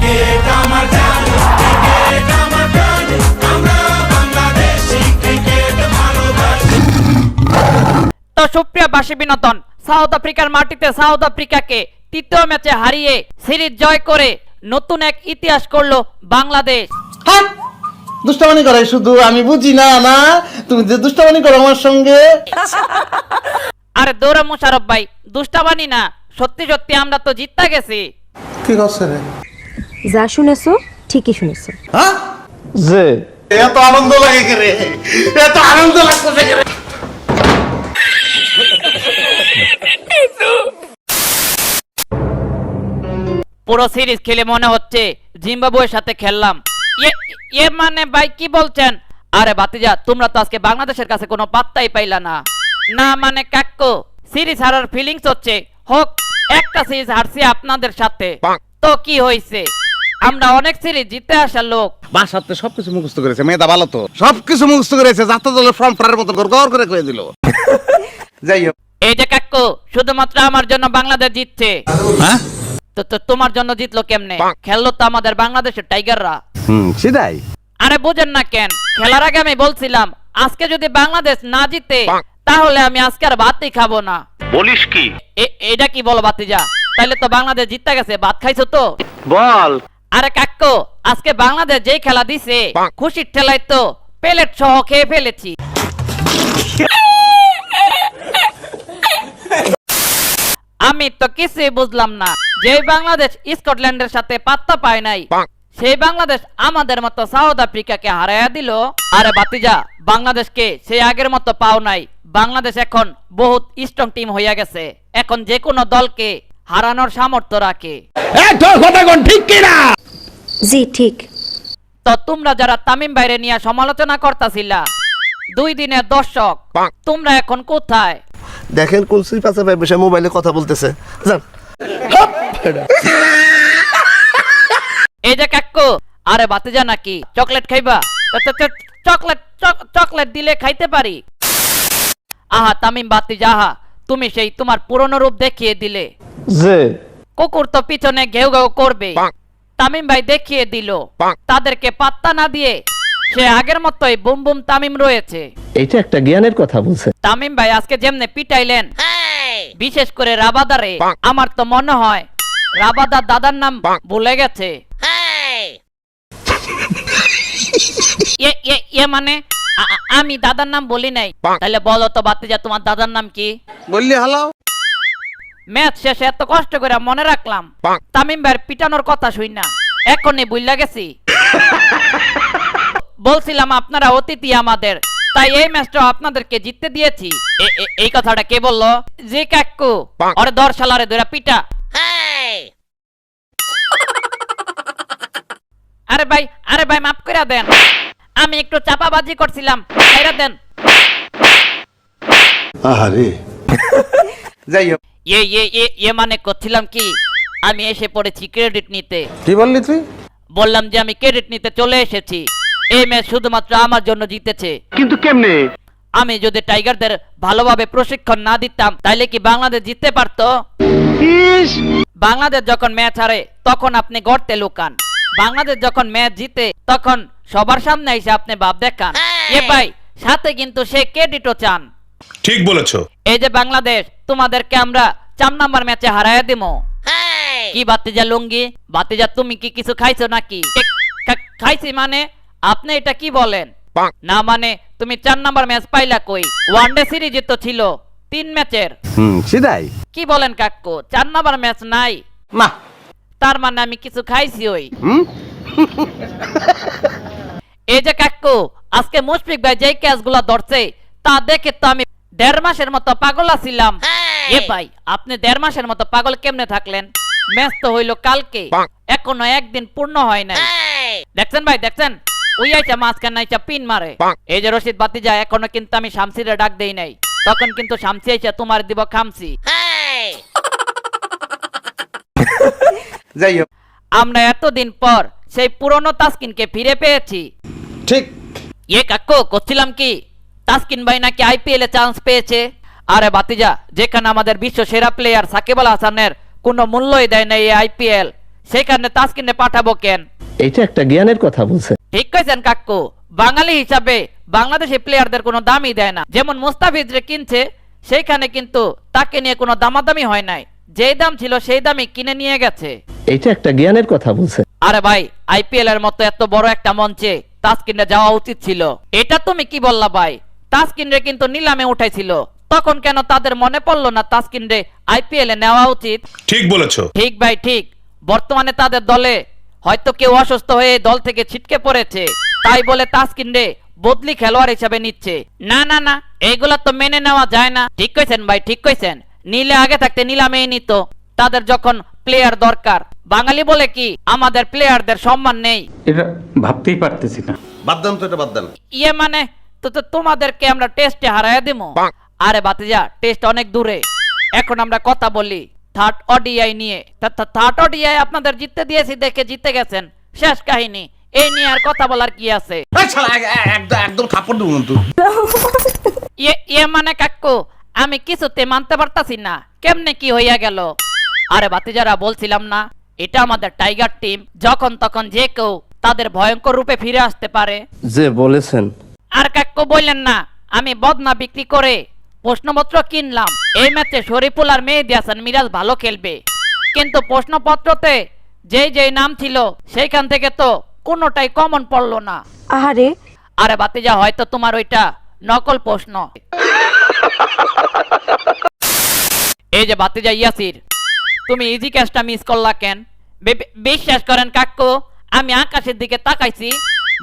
Cricket আমার জান, cricket আমার প্রাণ, আমরা বাংলাদেশী ক্রিকেট ভালোবাসি। তো সুপ্রিয় বাসী বিনোদন, সাউথ আফ্রিকার মাটিতে সাউথ আফ্রিকাকে তৃতীয় ম্যাচে হারিয়ে সিরিজ জয় করে নতুন এক ইতিহাস করলো বাংলাদেশ। হ্যাঁ দুষ্টামানি করে শুধু, আমি বুঝি না না তুমি যে দুষ্টামানি করো আমার সঙ্গে। আরে দৌড়া মুশারফ ভাই, দুষ্টাবানি না, সত্যি সত্যি আমরা তো জিততে গেছি। কি করছে রে? যা শুনেছো ঠিকই শুনেছো। হ্যাঁ যে এত আনন্দ লাগে কে রে, এত আনন্দ লাগছে কে রে? পুরো সিরিজ খেলে মনে হচ্ছে জিম্বাবুয়ের সাথে খেললাম। এ মানে ভাই কি বলছেন? আরে বাতিজা, তোমরা তো আজকে বাংলাদেশের কাছে কোনো পাত্তাই পাইলা না। না মানে কাক্কু, সিরিজ হারার ফিলিংস হচ্ছে, হোক একটা সিরিজ হারছি আপনাদের সাথে, তো কি হয়েছে? আমরা অনেক সিরিজ জিতে আসা লোক। বাসাতে সবকিছু মুখস্থ করেছে, মেয়েটা ভালো তো, সবকিছু মুখস্থ করেছে, জাতীয় দলের ফর্ম ফ্রার মতো গড় করে কয়ে দিল। যাই হোক, এই যে কাক্কু, শুধুমাত্র আমার জন্য বাংলাদেশ জিতছে। হ্যাঁ তো তোমার জন্য জিতলো কেমনে? খেললো তো আমাদের বাংলাদেশের টাইগাররা। সেটাই। আরে বুঝেন না কেন? খেলার আগে আমি বলছিলাম আজকে যদি বাংলাদেশ না জিতে তাহলে আমি আজকে আর ভাতই খাবো না। বলিস কি? এটা কি বলো বাতিজা? তাইলে তো বাংলাদেশ জিতে গেছে, ভাত খাইছো তো? বল। আরে কাক্কু, আজকে বাংলাদেশ যেই খেলা দিছে খুশির ঠেলায় তো প্লেট সহ খেয়ে ফেলেছি। আমি তো কিছুই বুঝলাম না, যে বাংলাদেশ স্কটল্যান্ডের সাথে পাত্তা পায় নাই, সেই বাংলাদেশ আমাদের মতো সাউথ আফ্রিকাকে হারাইয়া দিল। আরে বাতিজা, বাংলাদেশকে সেই আগের মতো পাও নাই। বাংলাদেশ এখন বহুত স্ট্রং টিম হইয়া গেছে, এখন যে কোনো দলকে হারানোর সামর্থ্য রাখে। ঠিক কিনা? জি ঠিক। তো তোমরা যারা তামিম বাইরে নিয়ে সমালোচনা করতাছিলা, 2 দিনের দর্শক, তোমরা এখন কোথায়? দেখেন কুলসির পাশে ভাই বসে মোবাইলে কথা বলতেছে, যান। এই যে কাক্কু, আরে বাতিজা নাকি চকলেট খাইবা? চকলেট দিলে খাইতে পারি। আহা তামিম বাতিজা, আহা তুমি সেই তোমার পুরনো রূপ দেখিয়ে দিলে। যে কুকুর তো পিছনে ঘেউ ঘেউ করবে, তামিম ভাই দেখিয়ে দিল। তাদেরকে পাত্তা না দিয়ে সে আগের মতোই বুম বুম তামিম রয়েছে। এটা একটা জ্ঞানের কথা বলছে। তামিম ভাই আজকে যেমনে পিটাইলেন, বিশেষ করে রাবাদারে, আমার তো মনে হয় রাবাদার দাদার নাম ভুলে গেছে। মানে আমি দাদার নাম বলি নাই। তাহলে বলো তো বাতিজা, তোমার দাদার নাম কি? বললি হালাও। ম্যাচ শেষে এত কষ্ট করে মনে রাখলাম, তামিম ভাইয়ের পিটানোর কথা শুই না, এখনই বুঝলা গেছি। বলছিলাম আপনারা অতিথি আমাদের, তাই এই ম্যাচটা আপনাদেরকে জিততে দিয়েছি। এই কথাটা কে বললো? যে কাকু, ওরে ধর শালারে ধরে পিটা। আরে ভাই মাফ করে দেন, আমি একটু চাপাবাজি করছিলাম, ছেড়ে দেন। আরে যাই হোক, মানে করছিলাম কি, আমি এসে পড়েছি ক্রেডিট নিতে। কি বললি তুই? বললাম যে আমি ক্রেডিট নিতে চলে এসেছি। এই ম্যাচ শুধুমাত্র আমার জন্য জিতেছে। কিন্তু কেমনে? আমি যদি টাইগারদের ভালোভাবে প্রশিক্ষণ না দিতাম তাইলে কি বাংলাদেশ জিততে পারতো? বাংলাদেশ যখন ম্যাচ হারে তখন আপনি গর্তে লুকান, বাংলাদেশ যখন ম্যাচ জিতে তখন সবার সামনে এসে আপনি ভাব দেখান। এ ভাই, সাথে কিন্তু সে ক্রেডিটও চান। ঠিক বলেছো। এই যে বাংলাদেশ, তোমাদেরকে আমরা 4 নাম্বার ম্যাচে হারাইয়া দিমো। কি বাতিজা লুঙ্গি, বাতিজা তুমি কি কিছু খাইছো নাকি? খাইছি মানে আপনি এটা কি বলেন? না মানে তুমি 4 নাম্বার ম্যাচ পাইলা কই? ওয়ানডে সিরিজে তো ছিল 3 ম্যাচের। সেটাই। কি বলেন কাকু, 4 নাম্বার ম্যাচ নাই? না, তার মানে আমি কিছু খাইছি ওই। এই যে কাকু, আজকে মুশফিক ভাই যেই ক্যাচগুলো ধরছে তা দেখে তো আমি 1.5 মাসের মতো পাগল আছিলাম। এ ভাই, আপনি 1.5 মাসের মতো পাগল কেমনে থাকলেন? ম্যাচ তো হইলো কালকে, এখনো একদিন পূর্ণ হয় নাই। দেখছেন ভাই, দেখছেন ওই আইটা মাঝখানে আইটা পিন মারে। এই যে রশিদ বাতিজা, এখনো কিন্তু আমি শামসিরে ডাক দেই নাই, তখন কিন্তু শামসি আইসা তোমার দিব খামসি। যাই হোক, আমরা এতদিন পর সেই পুরনো তাসকিনকে ফিরে পেয়েছি। ঠিক। কাকু করছিলাম কি, তাসকিন ভাই নাকি আইপিএল এ চান্স পেয়েছে। আরে বাতিজা, যেখানে আমাদের বিশ্ব সেরা প্লেয়ার সাকিব আল হাসানের কোনো মূল্যই দেয় না এই আইপিএল, সেখানে তাসকিনে পাঠাবো কেন? এইটা একটা জ্ঞানের কথা বলছে। ঠিক কইছেন কাকু, বাঙালি হিসাবে বাংলাদেশি প্লেয়ারদের কোনো দামই দেয় না। যেমন মুস্তাফিজরে কিনছে, সেইখানে কিন্তু তাকে নিয়ে কোনো দামাদামি হয় নাই, যেই দাম ছিল সেই দামই কিনে নিয়ে গেছে। এইটা একটা জ্ঞানের কথা বলছে। আরে ভাই, আইপিএল এর মতো এত বড় একটা মঞ্চে তাসকিনরে যাওয়া উচিত ছিল। এটা তুমি কি বললা ভাই? তাসকিনরে কিন্তু নিলামে উঠাইছিল, তখন কেন তাদের মনে পড়লো না তাসকিনরে আইপিএল এ নেওয়া উচিত? ঠিক বলেছো। ঠিক ভাই ঠিক। বর্তমানে তাদের দলে হয়তো কেউ অসুস্থ হয়ে দল থেকে ছিটকে পড়েছে, তাই বলে তাসকিনরে বদলি খেলোয়াড় হিসাবে নিচ্ছে। না না না, এইগুলা তো মেনে নেওয়া যায় না। ঠিক কইছেন ভাই, ঠিক কইছেন। নিলে আগে থাকতে নিলামেই নিত, তাদের যখন প্লেয়ার দরকার। বাঙালি বলে কি আমাদের প্লেয়ারদের সম্মান নেই? এটা ভাবতেই পারতেছি না। বাদ দেন তো, এটা বাদ দেন। ইয়ে মানে তো তোমাদেরকে আমরা টেস্টে হারায় দিমু? আরে বাতিজা, টেস্ট অনেক দূরে। এখন আমরা কথা বলি থার্ড ওডিআই নিয়ে। থার্ড ওডিআই আপনাদের জিততে দিয়েছি দেখে জিতে গেছেন, শেষ কাহিনী। এই নিয়ে আর কথা বলার কি আছে? এই শালা, একদম থাপ্পড় দেবো কিন্তু। ইয়ে মানে কাকু, আমি কিছুতে মানতে পারতাছি না, কেমনে কি হইয়া গেল? আরে বাতিজারা, বলছিলাম না এটা আমাদের টাইগার টিম, যখন তখন যে কেউ তাদের ভয়ঙ্কর রূপে ফিরে আসতে পারে। যে বলেছেন। আর কাকু বললেন না আমি বদনা বিক্রি করে প্রশ্নপত্র কিনলাম। এই ম্যাচে শরীফুল আর মেহেদী হাসান মিরাজ ভালো খেলবে, কিন্তু প্রশ্নপত্রতে যেই যেই নাম ছিল সেইখান থেকে তো কোনোটাই কমন পড়লো না। আহারে, আরে বাতিজা, হয়তো তোমার ওইটা নকল প্রশ্ন। এই যে বাতিজা ইয়াসির, তুমি ইজি ক্যাচটা মিস করলা কেন? বিশ্বাস করেন কাকু, আমি আকাশের দিকে তাকাইছি,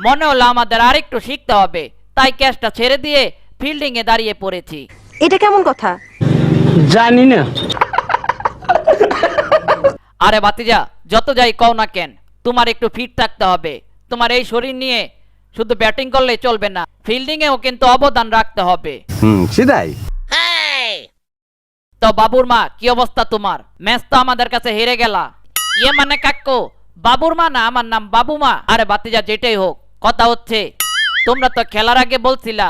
মনে হলো আমাদের আরেকটু শিখতে হবে, তাই ক্যাচটা ছেড়ে দিয়ে ফিল্ডিং এ দাঁড়িয়ে পড়েছি। এটা কেমন কথা? জানি না। আরে বাতিজা, যত যাই কও না কেন, তোমার একটু ফিট থাকতে হবে। তোমার এই শরীর নিয়ে শুধু ব্যাটিং করলেই চলবে না, ফিল্ডিং এও কিন্তু অবদান রাখতে হবে। সেটাই। তো বাবুর মা, কি অবস্থা তোমার? ম্যাচ তো আমাদের কাছে হেরে গেলা। ইয়ে মানে কাকু, বাবুর মা না, আমার নাম বাবু মা। আরে বাতিজা, যেটাই হোক, কথা হচ্ছে তোমরা তো খেলার আগে বলছিলা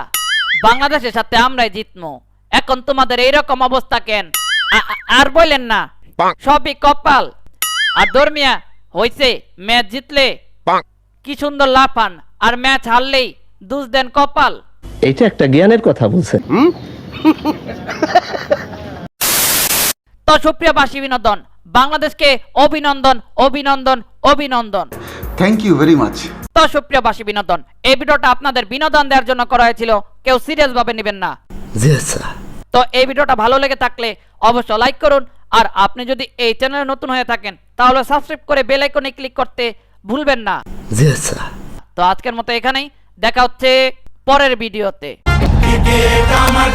বাংলাদেশের সাথে আমরাই জিতবো, এখন তোমাদের এইরকম অবস্থা কেন? আর বললেন না সবই কপাল। আর ধর্মিয়া হইছে, ম্যাচ জিতলে কি সুন্দর লাফান, আর ম্যাচ হারলেই দুষ দেন কপাল। এইটা একটা জ্ঞানের কথা বলছে। তো সুপ্রিয়বাসী বিনোদন, বাংলাদেশকে অভিনন্দন অভিনন্দন অভিনন্দন। Thank you very much. তো সুপ্রিয়বাসী বিনোদন, এই ভিডিওটা আপনাদের বিনোদন দেওয়ার জন্য করা হয়েছিল, কেউ সিরিয়াস ভাবে নেবেন না। জি আচ্ছা। তো এই ভিডিওটা ভালো লেগে থাকলে অবশ্যই লাইক করুন, আর আপনি যদি এই চ্যানেলে নতুন হয়ে থাকেন তাহলে সাবস্ক্রাইব করে বেল আইকনে ক্লিক করতে ভুলবেন না। জি আচ্ছা। তো আজকের মতো এখানেই, দেখা হচ্ছে পরের ভিডিওতে। ক্রিকেট আমার